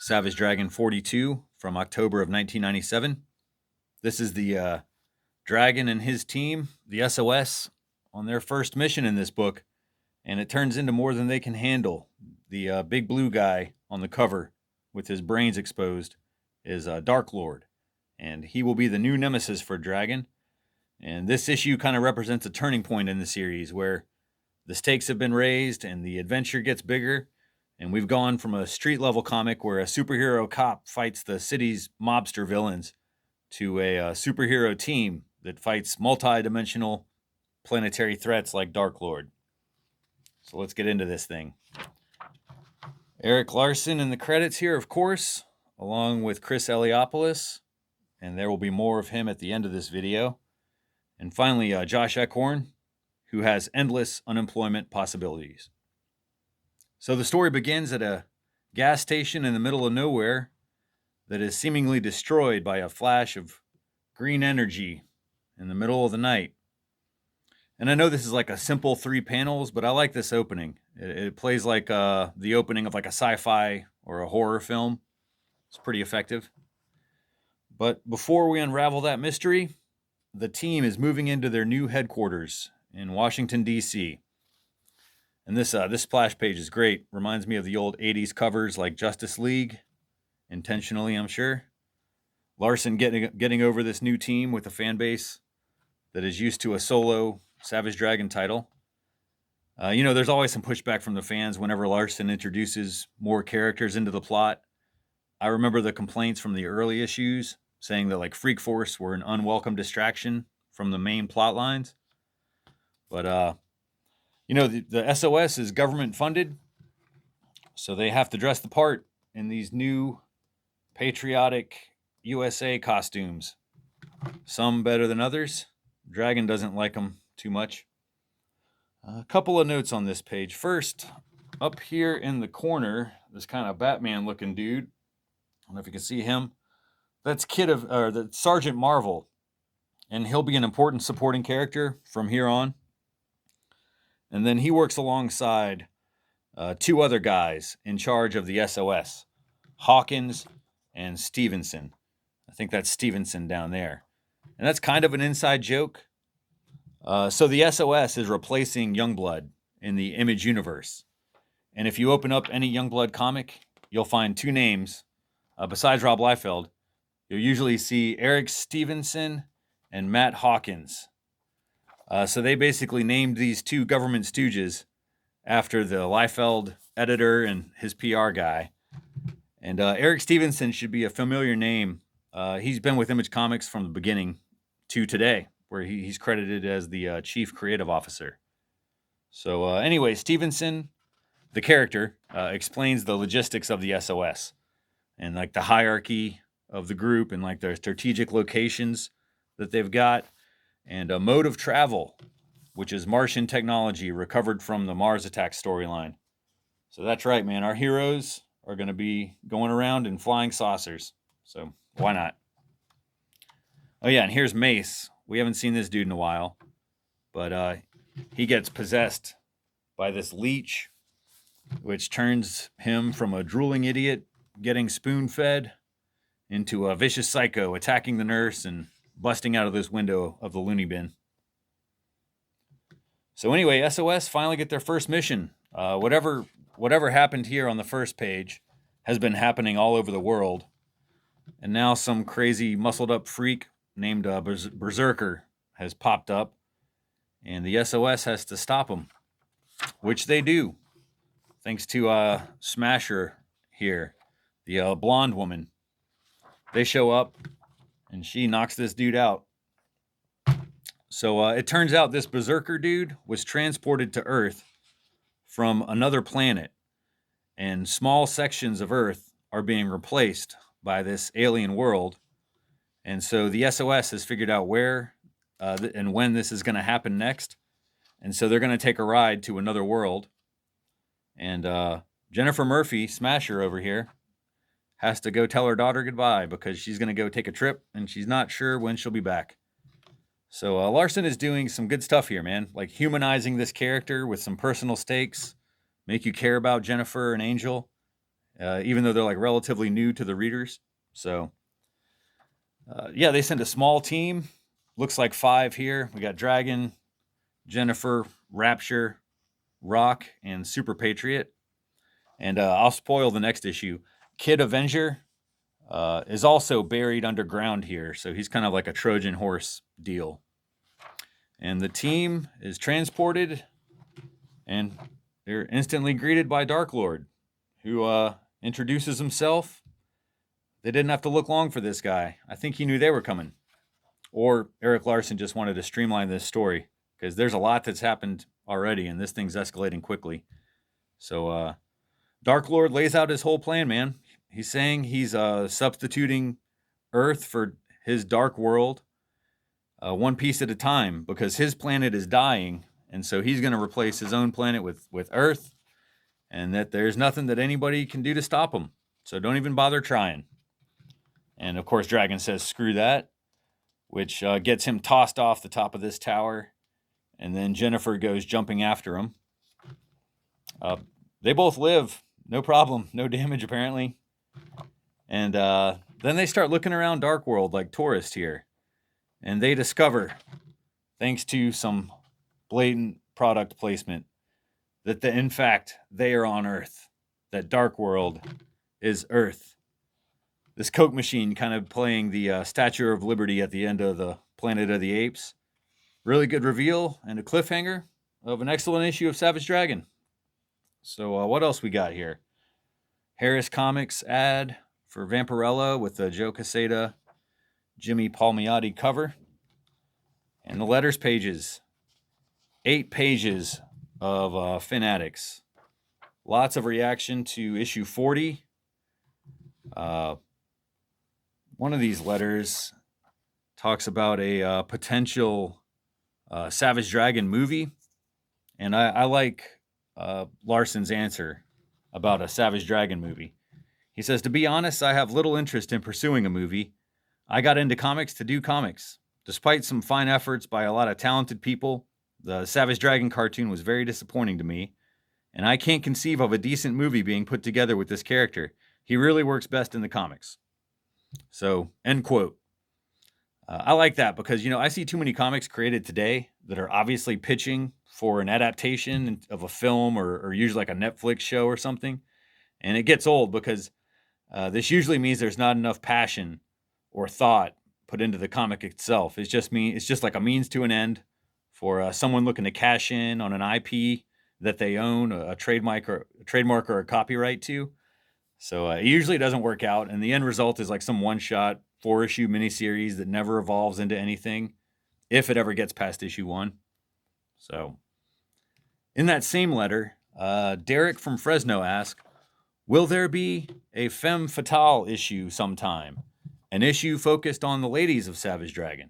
Savage Dragon 42 from October of 1997. This is the Dragon and his team, the SOS, on their first mission in this book, and it turns into more than they can handle. The big blue guy on the cover with his brains exposed is Dark Lord, and he will be the new nemesis for Dragon. And this issue kind of represents a turning point in the series where the stakes have been raised and the adventure gets bigger. And we've gone from a street level comic where a superhero cop fights the city's mobster villains to a superhero team that fights multi-dimensional planetary threats like Dark Lord. So let's get into this thing. Erik Larsen in the credits here, of course, along with Chris Eliopoulos, and there will be more of him at the end of this video. And finally, Josh Eckhorn, who has endless unemployment possibilities. So the story begins at a gas station in the middle of nowhere that is seemingly destroyed by a flash of green energy in the middle of the night. And I know this is like a simple 3 panels, but I like this opening. It plays like the opening of like a sci-fi or a horror film. It's pretty effective. But before we unravel that mystery, the team is moving into their new headquarters in Washington, D.C. And this splash page is great. Reminds me of the old 80s covers like Justice League. Intentionally, I'm sure. Larsen getting over this new team with a fan base that is used to a solo Savage Dragon title. There's always some pushback from the fans whenever Larsen introduces more characters into the plot. I remember the complaints from the early issues saying that like Freak Force were an unwelcome distraction from the main plot lines. But the SOS is government funded, so they have to dress the part in these new patriotic USA costumes. Some better than others. Dragon doesn't like them too much. A couple of notes on this page. First, up here in the corner, this kind of Batman looking dude. I don't know if you can see him. That's the Sergeant Marvel, and he'll be an important supporting character from here on. And then he works alongside 2 other guys in charge of the SOS, Hawkins and Stevenson. I think that's Stevenson down there. And that's kind of an inside joke. So the SOS is replacing Youngblood in the Image universe. And if you open up any Youngblood comic, you'll find 2 names. Besides Rob Liefeld, you'll usually see Eric Stevenson and Matt Hawkins. So they basically named these 2 government stooges after the Liefeld editor and his PR guy. And Eric Stevenson should be a familiar name. He's been with Image Comics from the beginning to today, where he's credited as the chief creative officer. So anyway, Stevenson, the character, explains the logistics of the SOS and like the hierarchy of the group and like their strategic locations that they've got and a mode of travel, which is Martian technology recovered from the Mars Attack storyline. So that's right, man. Our heroes are going to be going around in flying saucers. So why not? Oh, yeah, and here's Mace. We haven't seen this dude in a while, but he gets possessed by this leech, which turns him from a drooling idiot getting spoon-fed into a vicious psycho attacking the nurse and busting out of this window of the loony bin. So anyway, SOS finally get their first mission. Whatever happened here on the first page has been happening all over the world. And now some crazy muscled-up freak named Berserker has popped up, and the SOS has to stop him, which they do, thanks to Smasher here, the blonde woman. They show up, and she knocks this dude out. So it turns out this Berserker dude was transported to Earth from another planet, and small sections of Earth are being replaced by this alien world. And so the SOS has figured out where and when this is going to happen next. And so they're going to take a ride to another world. And Jennifer Murphy, Smasher over here, has to go tell her daughter goodbye because she's going to go take a trip and she's not sure when she'll be back. So Larsen is doing some good stuff here, man. Like humanizing this character with some personal stakes, make you care about Jennifer and Angel. even though they're like relatively new to the readers. So, yeah, they send a small team. Looks like 5 here. We got Dragon, Jennifer, Rapture, Rock, and Super Patriot. And I'll spoil the next issue. Kid Avenger is also buried underground here, so he's kind of like a Trojan horse deal. And the team is transported, and they're instantly greeted by Dark Lord, who introduces himself. They didn't have to look long for this guy. I think he knew they were coming. Or Erik Larsen just wanted to streamline this story, because there's a lot that's happened already, and this thing's escalating quickly. So Dark Lord lays out his whole plan, man. He's saying he's substituting Earth for his dark world, one piece at a time, because his planet is dying, and so he's going to replace his own planet with Earth, and that there's nothing that anybody can do to stop him. So don't even bother trying. And of course, Dragon says, screw that, which gets him tossed off the top of this tower. And then Jennifer goes jumping after him. They both live, no problem, no damage apparently. And then they start looking around Dark World like tourists here. And they discover, thanks to some blatant product placement, that in fact they are on Earth. That Dark World is Earth. This Coke machine kind of playing the Statue of Liberty at the end of the Planet of the Apes. Really good reveal and a cliffhanger of an excellent issue of Savage Dragon. So what else we got here? Harris Comics ad for Vampirella with the Joe Quesada, Jimmy Palmiotti cover. And the letters pages. 8 pages of fanatics. Lots of reaction to issue 40. One of these letters talks about a potential Savage Dragon movie. And I like Larsen's answer about a Savage Dragon movie. He says, to be honest, I have little interest in pursuing a movie. I got into comics to do comics. Despite some fine efforts by a lot of talented people, the Savage Dragon cartoon was very disappointing to me. And I can't conceive of a decent movie being put together with this character. He really works best in the comics. So, end quote. I like that because, I see too many comics created today that are obviously pitching for an adaptation of a film or usually like a Netflix show or something. And it gets old because this usually means there's not enough passion or thought put into the comic itself. It's just like a means to an end for someone looking to cash in on an IP that they own, a trademark or a copyright to. So it usually doesn't work out, and the end result is like some one-shot 4-issue miniseries that never evolves into anything, if it ever gets past issue 1. So, in that same letter, Derek from Fresno asks, will there be a Femme Fatale issue sometime? An issue focused on the ladies of Savage Dragon?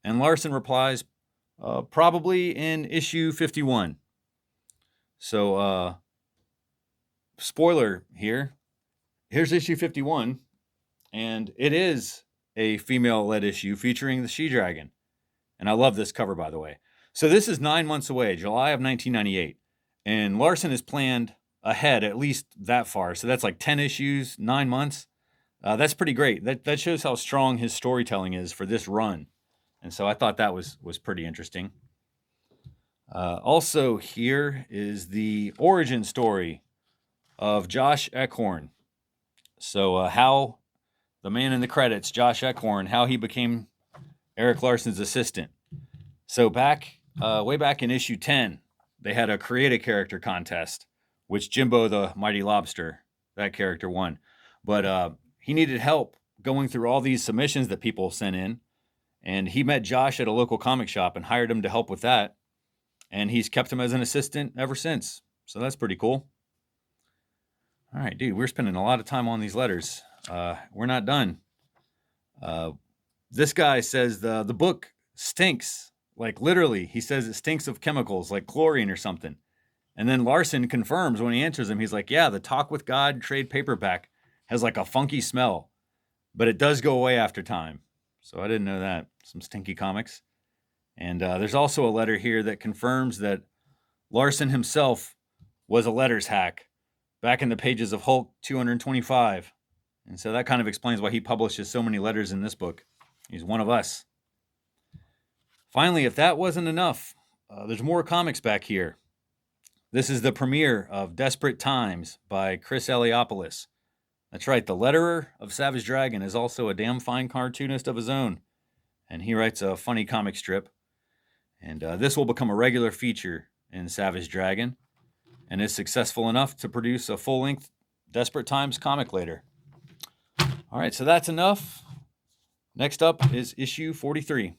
And Larsen replies, probably in issue 51. So, spoiler here. Here's issue 51, and it is a female-led issue featuring the She-Dragon. And I love this cover, by the way. So this is 9 months away, July of 1998. And Larsen has planned ahead at least that far. So that's like 10 issues, 9 months. That's pretty great. That shows how strong his storytelling is for this run. And so I thought that was pretty interesting. Also here is the origin story of Josh Eckhorn. So how the man in the credits, Josh Eckhorn, how he became Erik Larsen's assistant. So way back in issue 10, they had a create a character contest, which Jimbo the Mighty Lobster, that character won. But he needed help going through all these submissions that people sent in. And he met Josh at a local comic shop and hired him to help with that. And he's kept him as an assistant ever since. So that's pretty cool. All right, dude, we're spending a lot of time on these letters. We're not done. This guy says the book stinks. Like literally, he says it stinks of chemicals like chlorine or something. And then Larsen confirms when he answers him. He's like, yeah, the Talk with God trade paperback has like a funky smell, but it does go away after time. So I didn't know that. Some stinky comics. And there's also a letter here that confirms that Larsen himself was a letters hack back in the pages of Hulk 225. And so that kind of explains why he publishes so many letters in this book. He's one of us. Finally, if that wasn't enough, there's more comics back here. This is the premiere of Desperate Times by Chris Eliopoulos. That's right, the letterer of Savage Dragon is also a damn fine cartoonist of his own, and he writes a funny comic strip. And this will become a regular feature in Savage Dragon, and is successful enough to produce a full-length Desperate Times comic later. All right, so that's enough. Next up is issue 43.